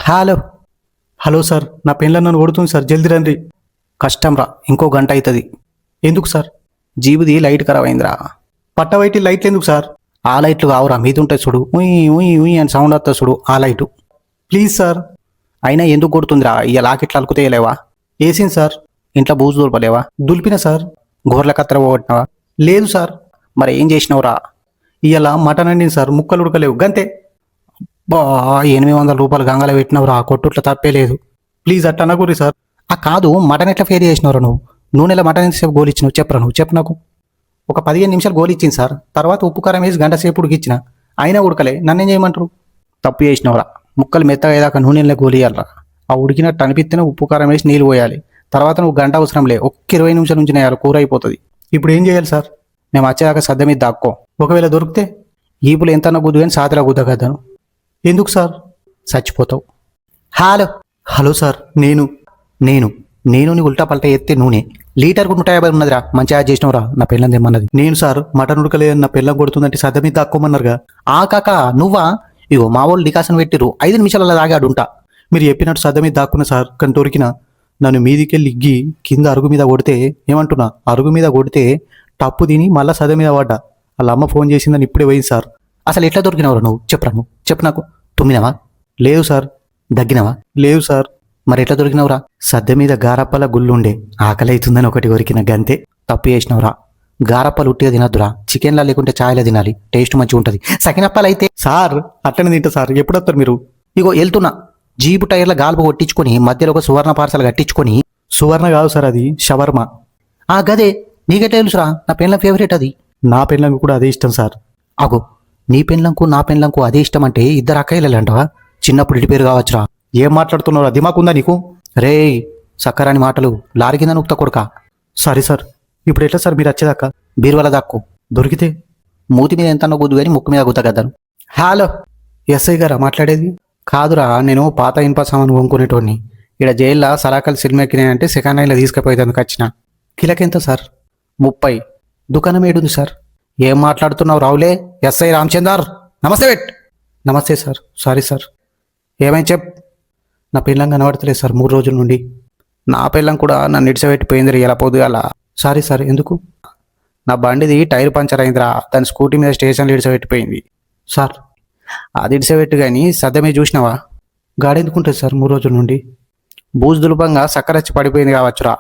Hello. Hello sir, నా పెళ్ళ నన్ను కొడుతుంది సార్, జల్దీ రండి. కష్టం రా, ఇంకో గంట అవుతుంది. ఎందుకు సార్? జీబుది లైట్ ఖరాబ్ అయిందిరా. పట్టవైటి లైట్లు ఎందుకు సార్? ఆ లైట్లు కావురా, మీద ఉంటాయి చూడు, ఉయ్ ఉయ్ ఉయ్ అని సౌండ్ వస్తుంది చూడు, ఆ లైటు. Please sir. అయినా ఎందుకు కొడుతుందిరా? ఇక లాకెట్లు అలుకుతేయలేవా? వేసింది సార్. ఇంట్లో బూజు దులపలేవా? దులిపిన సార్. గోర్ల కత్తెర పోగొట్టినావా? లేదు సార్. మరి ఏం చేసినావురా? ఇవాళ మటన్ అండింది సార్, ముక్కలు ఉడకలేవు గంతే. బా, 800 రూపాయలు గంగల పెట్టినవురా, కొట్టుట్ల తప్పే లేదు. ప్లీజ్ అట్ట అనకూరి సార్. ఆ కాదు, మటన్ ఎట్లా ఫేర్ చేసినవరా నువ్వు? నూనెలో మటన్ ఎంతసేపు గోలు ఇచ్చినావు చెప్పరా? నువ్వు చెప్పు నాకు. ఒక 15 నిమిషాలు గోలు ఇచ్చింది సార్, తర్వాత ఉప్పు కారం వేసి గంట సేపు ఉడికిచ్చిన, అయినా ఉడకలే. నన్నేం చేయమంటారు? తప్పు చేసినవరా. ముక్కలు మెత్తగా అయ్యాక నూనెలో గోలు ఇవ్వాలరా. ఆ ఉడికినట్టు అనిపిస్తేనే ఉప్పు కారం వేసి నీళ్ళు పోయాలి. తర్వాత నువ్వు గంట అవసరం లే, ఒక్క 20 నిమిషాల నుంచి నేయాలి, కూర అయిపోతుంది. ఇప్పుడు ఏం చేయాలి సార్? మేము వచ్చేదాకా సద్ద మీద దాక్కో. ఒకవేళ దొరికితే ఈపులు ఎంత గుద్దు కానీ సాతిలా గుద్దగద్దాను. ఎందుకు సార్? చచ్చిపోతావు. హలో. హలో సార్, నేను నేను నేను నీ ఉల్టా పల్టా ఎత్తే నూనె లీటర్కు 150 ఉన్నదిరా. మంచిగా చేసినవురా. నా పిల్లం తెమ్మన్నది. నేను సార్, మటన్ ఉడకలేదని నా పిల్లం కొడుతుందంటే సద్ద మీద దాక్కోమన్నారుగా. ఆ కాక నువ్వా? ఇగో మా వాళ్ళు డికాషన్ పెట్టిరు, 5 నిమిషాలలో తాగాడు ఉంటా. మీరు చెప్పినట్టు సద్ద మీద దాక్కున్నా సార్, కానీ దొరికిన. నన్ను మీదికెళ్ళి ఇగ్గి కింద అరుగు మీద కొడితే ఏమంటున్నా, అరుగు మీద కొడితే టప్పు తిని మళ్ళా సద మీద పడ్డా. వాళ్ళ అమ్మ ఫోన్ చేసిందని ఇప్పుడే పోయింది సార్. అసలు ఎట్లా దొరికినవరా నువ్వు? చెప్పరా నువ్వు, చెప్పు నాకు. తుమ్మినవా? లేదు సార్. దగ్గినవా? లేదు సార్. మరి ఎట్లా దొరికినవరా? సద్దె మీద గారప్పల గుళ్ళుండే, ఆకలి అవుతుందని ఒకటి కొరికిన గంతే. తప్పు చేసినవరా. గారప్పలు ఉట్టిగా తినద్దురా, చికెన్లా లేకుంటే ఛాయ్లా తినాలి, టేస్ట్ మంచిగా ఉంటుంది. సకినప్పలు అయితే సార్ అట్లనే తింటా సార్. ఎప్పుడు వస్తారు మీరు? ఇగో వెళ్తున్నా. జీపు టైర్ల గాల్పు కొట్టించుకొని మధ్యలో ఒక సువర్ణ పార్సల్ కట్టించుకొని. సువర్ణ కాదు సార్, అది షవర్మ. ఆ గదే, నీకెట్లా తెలుసురా? నా పెన్ల ఫేవరెట్ అది. నా పెన్లకు కూడా అదే ఇష్టం సార్. అగో, నీ పెన్లంకు నా పెన్లంకు అదే ఇష్టం అంటే ఇద్దరు అక్కయ్యలు అంటవా? చిన్నప్పుడు ఇటు పేరు కావచ్చురా. ఏం మాట్లాడుతున్నావురా? దిమాకుందా నీకు? రే, సక్కరాని మాటలు లారీ కింద నూక్తా కొడుక. Sorry sir. ఇప్పుడు ఎట్లా సార్ మీరు వచ్చేదాకా? బీరువాల దాక్కు. దొరికితే మూతి మీద ఎంత గుద్దు కానీ ముక్కు మీద గుద్దగద్దాను. హలో. ఎస్ఐ గారా మాట్లాడేది? కాదురా, నేను పాత ఇనుప సామాను కొనుక్కునేటోడిని. ఇక్కడ జైల్లో సరాకలు సినిమా ఎక్కినాయంటే సెకండ్ హ్యాండ్లో తీసుకుపోయేందుకు వచ్చిన. కిలకెంత సార్? 30. దుకాణం ఏడుంది సార్? ఏం మాట్లాడుతున్నావు రావులే? ఎస్ఐ రామచందర్. నమస్తే వెట్. నమస్తే సార్. Sorry sir. ఏమైనా చెప్. నా పిల్లం కనబడతలేదు సార్ 3 రోజుల నుండి. నా పిల్లం కూడా నన్ను ఇడిసబెట్టిపోయింది ఇలా పొద్దుగాల. Sorry sir. ఎందుకు? నా బండిది టైర్ పంచర్ అయిందిరా, దాని స్కూటీ మీద స్టేషన్లో ఇడిసబెట్టిపోయింది సార్. అది ఇడిసబెట్టు కానీ సద్దమే చూసినావా? గాడెందుకుంటుంది సార్ 3 రోజుల నుండి? బూజు దులుపంగా సక్కరచ్చి పడిపోయింది కావచ్చురా.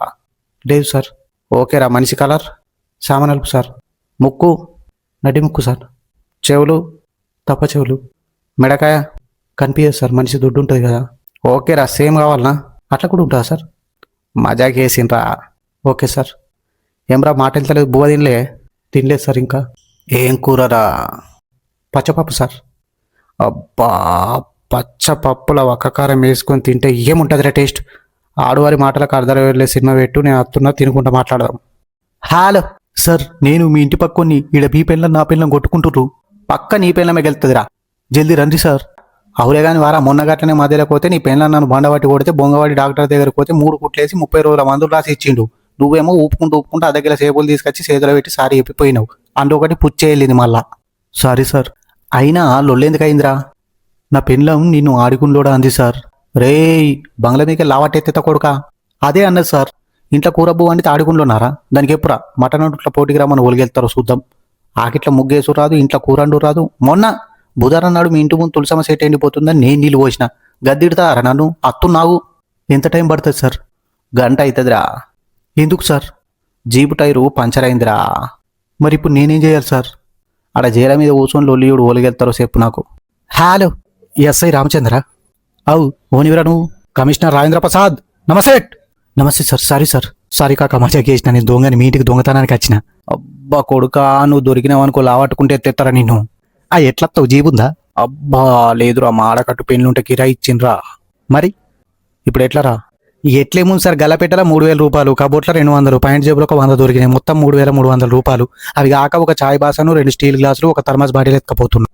లేదు సార్. ఓకేరా. మనిషి కలర్? సామానలుపు సార్. ముక్కు? నడి ముక్కు సార్. చెవులు? తప్ప చెవులు. మెడకాయ? కనిపించదు సార్, మనిషి దుడ్డు ఉంటుంది కదా. ఓకేరా. సేమ్ కావాలనా? అట్లా కూడా ఉంటుందా సార్? మజాకి వేసిండ్రా. Okay sir. ఏమ్రా మాట వెళ్తలేదు, బువ్వ తినలే? తినలేదు సార్. ఇంకా ఏం కూరరా? పచ్చపప్పు సార్. అబ్బా, పచ్చపప్పుల ఒక్కకారం వేసుకొని తింటే ఏముంటుందిరా టేస్ట్. ఆడువారి మాటలకు అర్థాలు వెళ్ళే సినిమా పెట్టు, నేను వస్తున్నా, తినుకుంటా మాట్లాడదాం. హలో సార్, నేను మీ ఇంటి పక్కని ఈడ మీ పెళ్ళం నా పెళ్ళం కొట్టుకుంటుర్రు. పక్క నీ పెళ్ళమే గెలుతుందిరా, జల్దీ రండి సార్. అవులే కానీ వారా, మొన్న గట్లనే మధ్యలో పోతే నీ పెళ్ళం నన్ను బండబట్టి కొడితే బొంగవాడి డాక్టర్ దగ్గరికి పోతే 3 కుట్లేసి 30 రోజుల మందులు రాసి ఇచ్చిండు. నువ్వేమో ఊపుకుంటూ ఆ దగ్గర సేపులు తీసుకొచ్చి చేతిలో పెట్టి సారీ చెప్పిపోయినావు. అందుకటి పుచ్చే వెళ్ళింది మళ్ళా. Sorry sir. అయినా లొల్లెందుకు అయిందిరా? నా పెళ్ళం నిన్ను ఆడుకుంటూడా అంది సార్. రేయ్, బంగ్లా మీకే లావట్టెత్త కొడుక. అదే అన్నది సార్. ఇంట్లో కూరబ్బు వండితే ఆడుకుంటున్నారా? దానికి ఎప్పుడా మటన్ ఇట్లా పోటీకి రమ్మని ఒలిగెళ్తారో చూద్దాం. ఆకిట్లా ముగ్గేసు రాదు, ఇంట్లో కూరండు రాదు. మొన్న బుధవారం నాడు మీ ఇంటి ముందు తులసమ్మ సెట్ ఎండిపోతుందని నేను నీళ్ళు పోసిన. గద్దిడతారా నన్ను? అత్తున్నావు. ఎంత టైం పడుతుంది సార్? గంట అవుతుందిరా. ఎందుకు సార్? జీపు టైరు పంచర్ అయిందిరా. మరి ఇప్పుడు నేనేం చేయాలి సార్? ఆడ జైల మీద కూర్చొని లొల్లియుడు ఒలిగెళ్తారో చెప్పు నాకు. హలో. ఎస్ఐ రామచంద్ర? అవు ఓనివరా నువ్వు? కమిషనర్ రాజేంద్ర ప్రసాద్. నమస్తే. నమస్తే సార్. Sorry sir. సారీ కాక మజాకి చేసిన. నేను దొంగని మీ ఇంటికి దొంగతనానికి వచ్చిన. అబ్బా కొడుకా, నువ్వు దొరికినావు అనుకో, లావట్టుకుంటే ఎత్తేస్తారా నిన్ను. ఎట్లత్తావు? జీబుందా? అబ్బా లేదురా, మా ఆడకట్టు పెళ్ళుంటే కిరాయి ఇచ్చిండ్రా. మరి ఇప్పుడు ఎట్లరా? ఎట్లేముంది సార్, గల్లపెట్టలా 3000 రూపాయలు, కబోట్ల 200, పాయింట్ జేబులో ఒక 100 దొరికినాయి. మొత్తం 3300 రూపాయలు. అవి కాక ఒక చాయ్ బాసను, 2 స్టీల్ గ్లాసులు, ఒక థర్మస్ బాటిల్ ఎత్తుకపోతున్నా.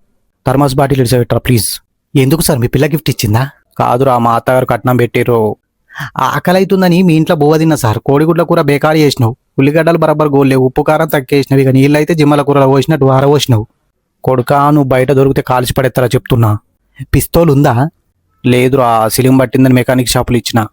థర్మస్ బాటిల్ ఇడిసబెట్టరా ప్లీజ్. ఎందుకు సార్? మీ పిల్ల గిఫ్ట్ ఇచ్చిందా? కాదురా, మా అత్తగారు కట్నం పెట్టిర్రు. ఆకలి అవుతుందని మీ ఇంట్లో బువ్వ తిన్నా సార్. కోడిగుడ్ల కూర బేకారీ చేసినావు. ఉల్లిగడ్డలు బరబ్బర్ గోల్లేవు, ఉప్పు కారం తగ్గేసినవి. ఇక నీళ్ళు అయితే జిమ్మల కూరలో పోసినట్టు వారపోసినావు. కొడుకా, నువ్వు బయట దొరికితే కాల్చి పడేస్తారా చెప్తున్నా. పిస్తోల్ ఉందా? లేదురా సిలిం పట్టిందని మెకానిక్ షాపులు ఇచ్చిన.